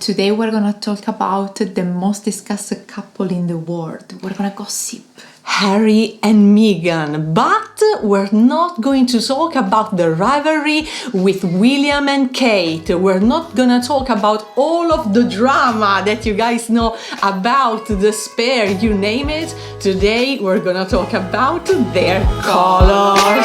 Today we're gonna talk about the most discussed couple in the world. We're gonna gossip. Harry and Meghan, but we're not going to talk about the rivalry with William and Kate. We're not gonna talk about all of the drama that you guys know about the pair, you name it. Today we're gonna talk about their colors.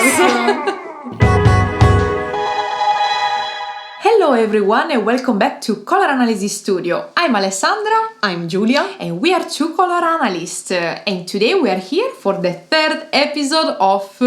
Hello everyone and welcome back to Color Analysis Studio. I'm Alessandra. I'm Giulia. And we are two color analysts. And today we are here for the third episode of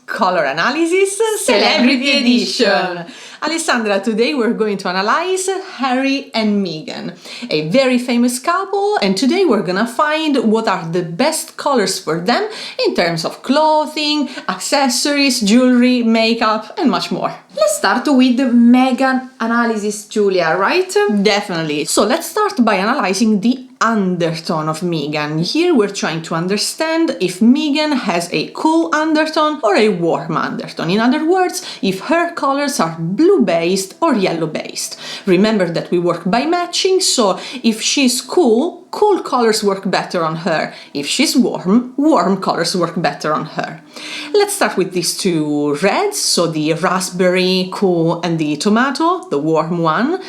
Color Analysis Celebrity Edition. Alessandra, today we're going to analyze Harry and Meghan, a very famous couple, and today we're gonna find what are the best colors for them in terms of clothing, accessories, jewelry, makeup, and much more. Let's start with Meghan analysis, Giulia, right? Definitely. So let's start by analyzing the undertone of Meghan. Here we're trying to understand if Meghan has a cool undertone or a warm undertone. In other words, if her colors are blue-based or yellow-based. Remember that we work by matching, so if she's cool, cool colors work better on her. If she's warm, warm colors work better on her. Let's start with these two reds, so the raspberry, cool, and the tomato, the warm one.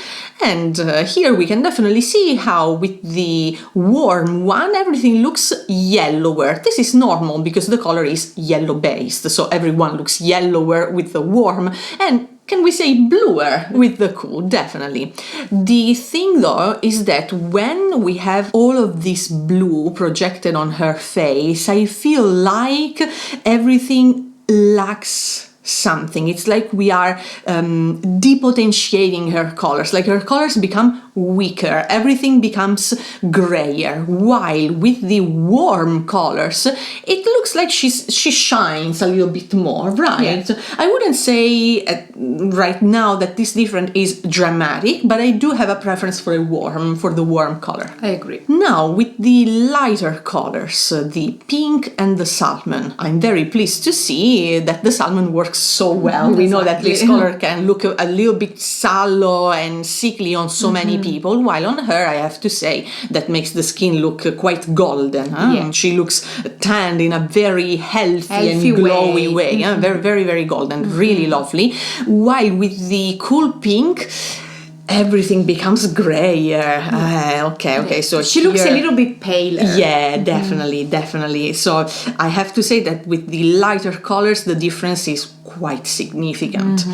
And here we can definitely see how with the warm one everything looks yellower. This is normal because the color is yellow based, so everyone looks yellower with the warm and can we say bluer with the cool? Definitely. The thing though is that when we have all of this blue projected on her face, I feel like everything lacks something. It's like we are depotentiating her colors, like her colors become weaker, everything becomes grayer, while with the warm colors it looks like she shines a little bit more, right? Yeah. I wouldn't say right now that this difference is dramatic, but I do have a preference for the warm color. I agree. Now with the lighter colors, the pink and the salmon, I'm very pleased to see that the salmon works so well. Exactly. We know that this color can look a little bit sallow and sickly on so many people, while on her I have to say that makes the skin look quite golden. Yeah. She looks tanned in a very healthy and glowy way. Very, very, very golden, really lovely. While with the cool pink, everything becomes grayer. Okay. So she looks a little bit paler. Yeah, definitely. So I have to say that with the lighter colors, the difference is quite significant.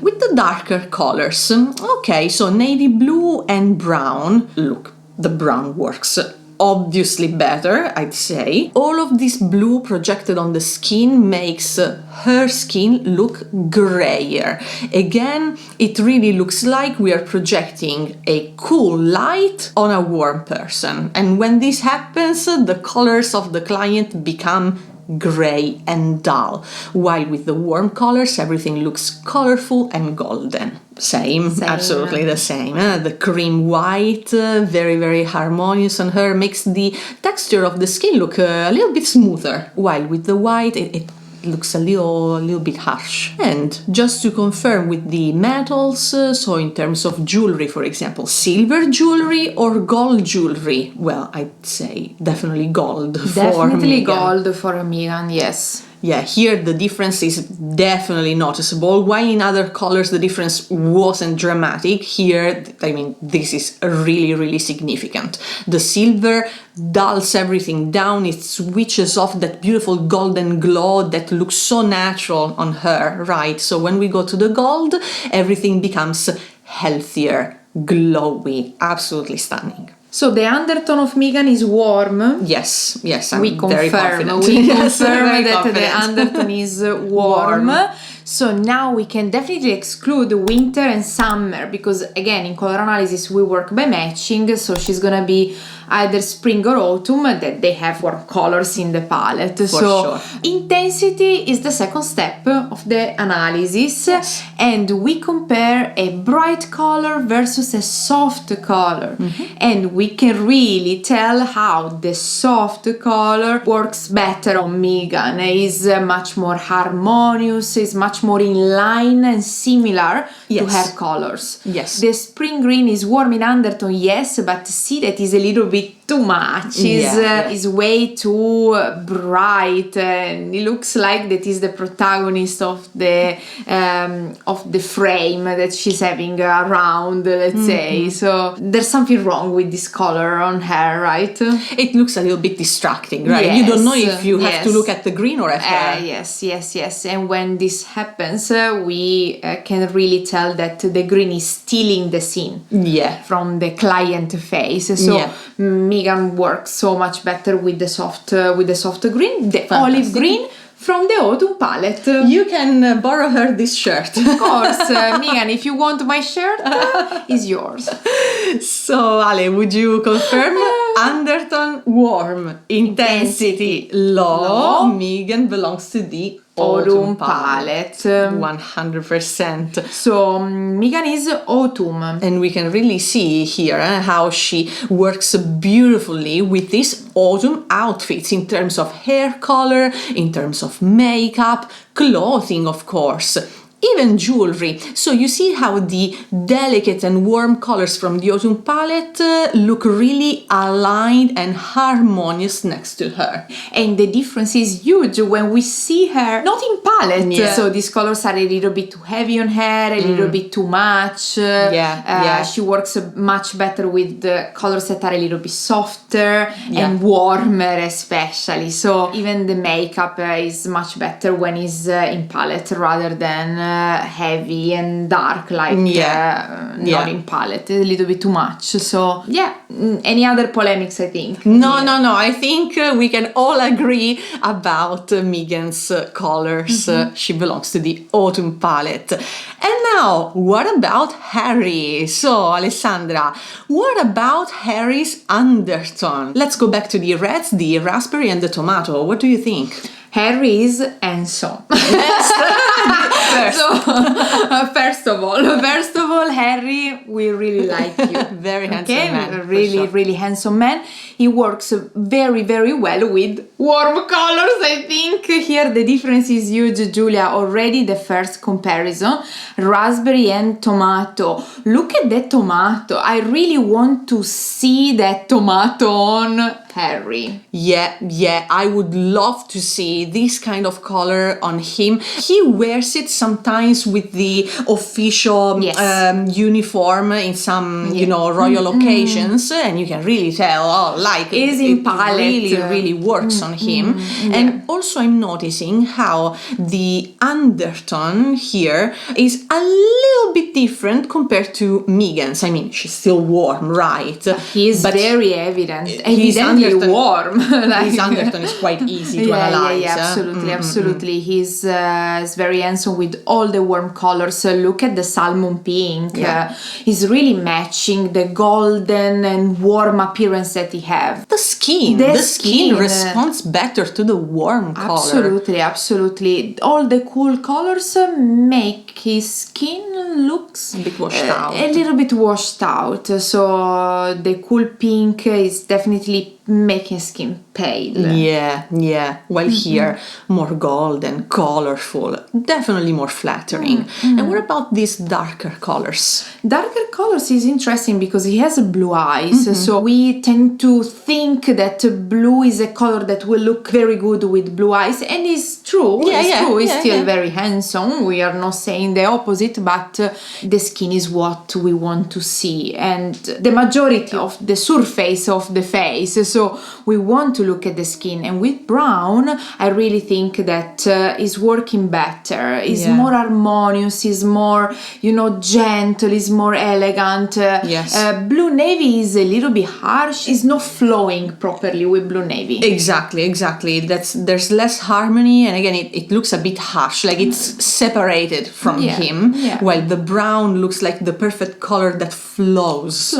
With the darker colors, okay, so navy blue and brown, look, the brown works obviously better, I'd say. All of this blue projected on the skin makes her skin look grayer. Again, it really looks like we are projecting a cool light on a warm person. And when this happens, the colors of the client become gray and dull, while with the warm colors everything looks colorful and golden. Same. Absolutely the same. The cream white, very, very harmonious on her, makes the texture of the skin look a little bit smoother, while with the white it looks a little bit harsh. And just to confirm with the metals, so in terms of jewelry, for example, silver jewelry or gold jewelry? Well, I'd say definitely gold. Definitely gold for Meghan, yes. Yeah, here the difference is definitely noticeable. While in other colors the difference wasn't dramatic, here, I mean, this is really, really significant. The silver dulls everything down, it switches off that beautiful golden glow that looks so natural on her, right? So when we go to the gold, everything becomes healthier, glowy, absolutely stunning. So the undertone of Meghan is warm. Yes, I'm very confident. We confirm that the undertone is warm. So now we can definitely exclude winter and summer because again in color analysis we work by matching, so she's gonna be either spring or autumn that they have warm colors in the palette. For sure. Intensity is the second step of the analysis. Yes. And we compare a bright color versus a soft color. And we can really tell how the soft color works better on Meghan. Is much more harmonious, is much much more in line and similar to Yes. her colors. Yes. The spring green is warm in undertone, yes, but see that is a little bit too much. Is way too bright, and it looks like that is the protagonist of the frame that she's having around, let's say. So there's something wrong with this color on her, right? It looks a little bit distracting, right? Yes, you don't know if you have to yes. look at the green or at her. Yes. And when this happens, we can really tell that the green is stealing the scene from the client face. So Meghan works so much better with the soft green, the olive green from the autumn palette. You can borrow her this shirt. Of course, Meghan, if you want my shirt, it's yours. So, Ale, would you confirm? Undertone, warm, intensity, low. Meghan belongs to the autumn palette. 100%. So, Meghan is autumn. And we can really see here how she works beautifully with these autumn outfits in terms of hair color, in terms of makeup, clothing, of course. Even jewelry. So you see how the delicate and warm colors from the autumn palette look really aligned and harmonious next to her. And the difference is huge when we see her not in palette. Yeah. So these colors are a little bit too heavy on her, a little bit too much. She works much better with the colors that are a little bit softer and warmer especially. So even the makeup is much better when it's in palette rather than heavy and dark not in palette, a little bit too much. So any other polemics, I think? No, I think we can all agree about Meghan's colors. She belongs to the autumn palette. And now, what about Harry? So, Alessandra, what about Harry's undertone? Let's go back to the reds, the raspberry and the tomato. What do you think? Harry is handsome. First of all, Harry, we really like you. Very handsome man. Really handsome man. He works very, very well with warm colors, I think. Here the difference is huge, Giulia. Already the first comparison, raspberry and tomato. Look at that tomato. I really want to see that tomato on Harry. Yeah, I would love to see this kind of color on him. He wears it sometimes with the official uniform in some, royal occasions, and you can really tell, in palette. Really works on him. And also I'm noticing how the undertone here is a little bit different compared to Meghan's. I mean, she's still warm, right? He's very evidently warm. His undertone is quite easy to analyze. Absolutely. He's very handsome with all the warm colors. Look at the salmon pink. He's really matching the golden and warm appearance that he has. The skin responds better to the warm color. Absolutely. All the cool colors make his skin looks a bit washed out. A little bit washed out. So the cool pink is definitely making skin pale. Yeah. While here, more golden, colorful, definitely more flattering. And what about these darker colors? Darker colors is interesting because he has blue eyes. So we tend to think that blue is a color that will look very good with blue eyes. And it's true. He's still very handsome. We are not saying the opposite, but the skin is what we want to see. And the majority of the surface of the face. So we want to look at the skin, and with brown I really think that is working better, is more harmonious, is more gentle, is more elegant. Blue navy is a little bit harsh, is not flowing properly with blue navy. Exactly. There's less harmony, and again it looks a bit harsh, like it's separated from him, while the brown looks like the perfect color that flows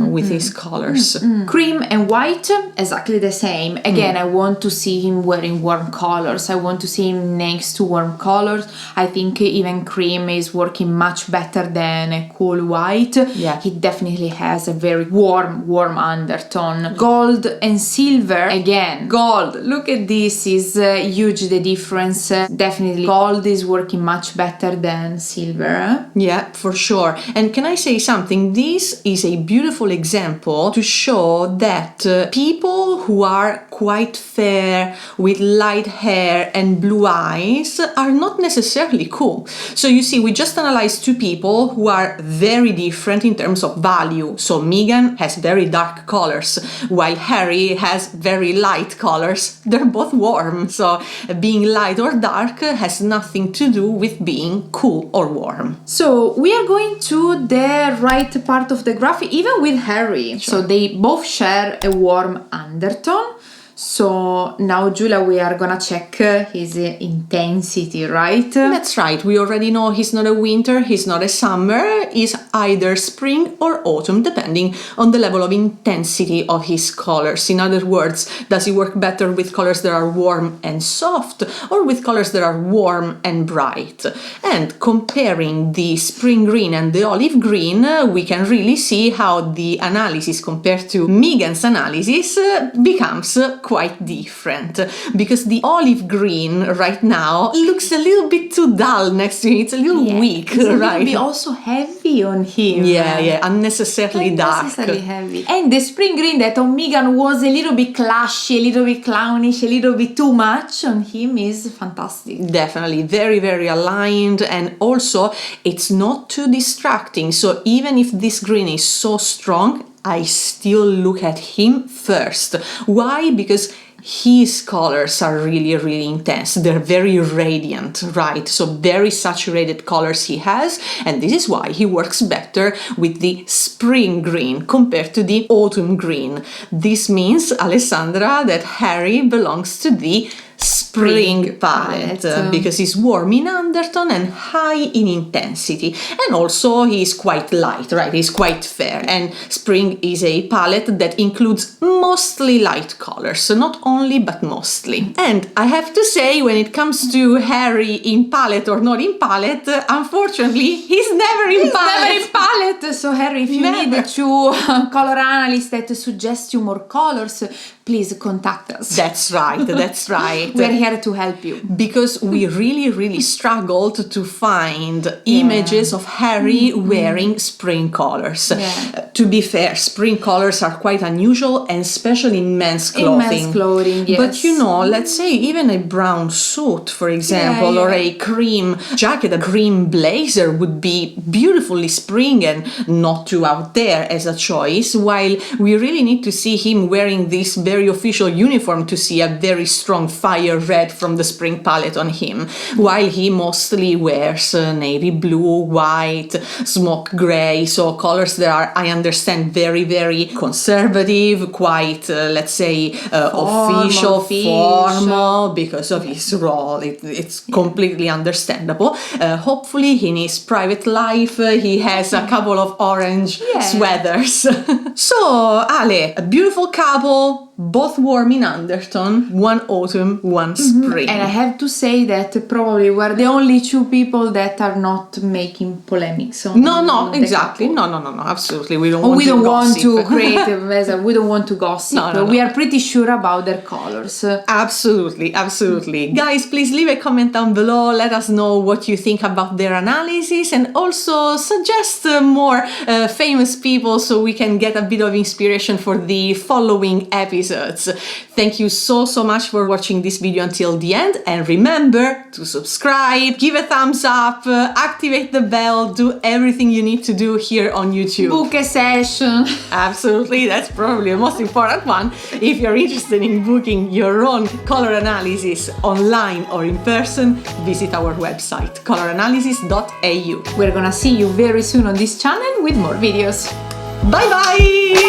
with his colors. Cream and white white, exactly the same. Again, I want to see him wearing warm colors. I want to see him next to warm colors. I think even cream is working much better than a cool white. Yeah. He definitely has a very warm undertone. Gold and silver, again, gold. Look at this, is huge the difference. Definitely gold is working much better than silver. Yeah, for sure. And can I say something? This is a beautiful example to show that people who are quite fair with light hair and blue eyes are not necessarily cool. So you see, we just analyzed two people who are very different in terms of value. So Meghan has very dark colors, while Harry has very light colors. They're both warm. So being light or dark has nothing to do with being cool or warm. So we are going to the right part of the graph, even with Harry. Sure. So they both share a warm undertone. So now, Giulia, we are gonna check his intensity, right? That's right. We already know he's not a winter, he's not a summer, he's either spring or autumn, depending on the level of intensity of his colors. In other words, does he work better with colors that are warm and soft, or with colors that are warm and bright? And comparing the spring green and the olive green, we can really see how the analysis compared to Meghan's analysis becomes quite different, because the olive green right now looks a little bit too dull next to him. It's a little weak, it's a right? little bit also heavy on him. Yeah, unnecessarily dark. Unnecessarily heavy. And the spring green that on Meghan was a little bit clashy, a little bit clownish, a little bit too much, on him is fantastic. Definitely very aligned, and also it's not too distracting. So even if this green is so strong, I still look at him first. Why? Because his colors are really intense. They're very radiant, right? So very saturated colors he has, and this is why he works better with the spring green compared to the autumn green. This means, Alessandra, that Harry belongs to the spring palette because he's warm in undertone and high in intensity, and also he's quite light, right? He's quite fair, and spring is a palette that includes mostly light colors, so not only but mostly. And I have to say, when it comes to Harry in palette or not in palette, unfortunately he's never in palette. So Harry, if you need to color analyst that suggests you more colors, please contact us. That's right. We're here to help you. Because we really struggled to find images of Harry wearing spring colors. Yeah. To be fair, spring colors are quite unusual, and especially in men's clothing. In men's clothing, yes. But you know, let's say even a brown suit, for example, or a cream jacket, a cream blazer would be beautifully spring and not too out there as a choice, while we really need to see him wearing this very official uniform to see a very strong fire red from the spring palette on him, while he mostly wears navy blue, white, smoke gray, so colors that are, I understand, very conservative, quite let's say official, formal, because of his role. It's completely understandable. Hopefully in his private life he has a couple of orange sweaters. So Ale, a beautiful couple, both warm in undertone, one autumn, one spring. And I have to say that probably we're the only two people that are not making polemics on exactly. No, absolutely. We don't want we to don't gossip. want to create a mess. We don't want to gossip. No. We are pretty sure about their colors. Absolutely. Guys, please leave a comment down below. Let us know what you think about their analysis, and also suggest more famous people so we can get a bit of inspiration for the following episodes. Thank you so much for watching this video until the end, and remember to subscribe, give a thumbs up, activate the bell, do everything you need to do here on YouTube. Book a session. Absolutely, that's probably the most important one. If you're interested in booking your own color analysis online or in person, visit our website, coloranalysis.au. We're gonna see you very soon on this channel with more videos. Bye bye!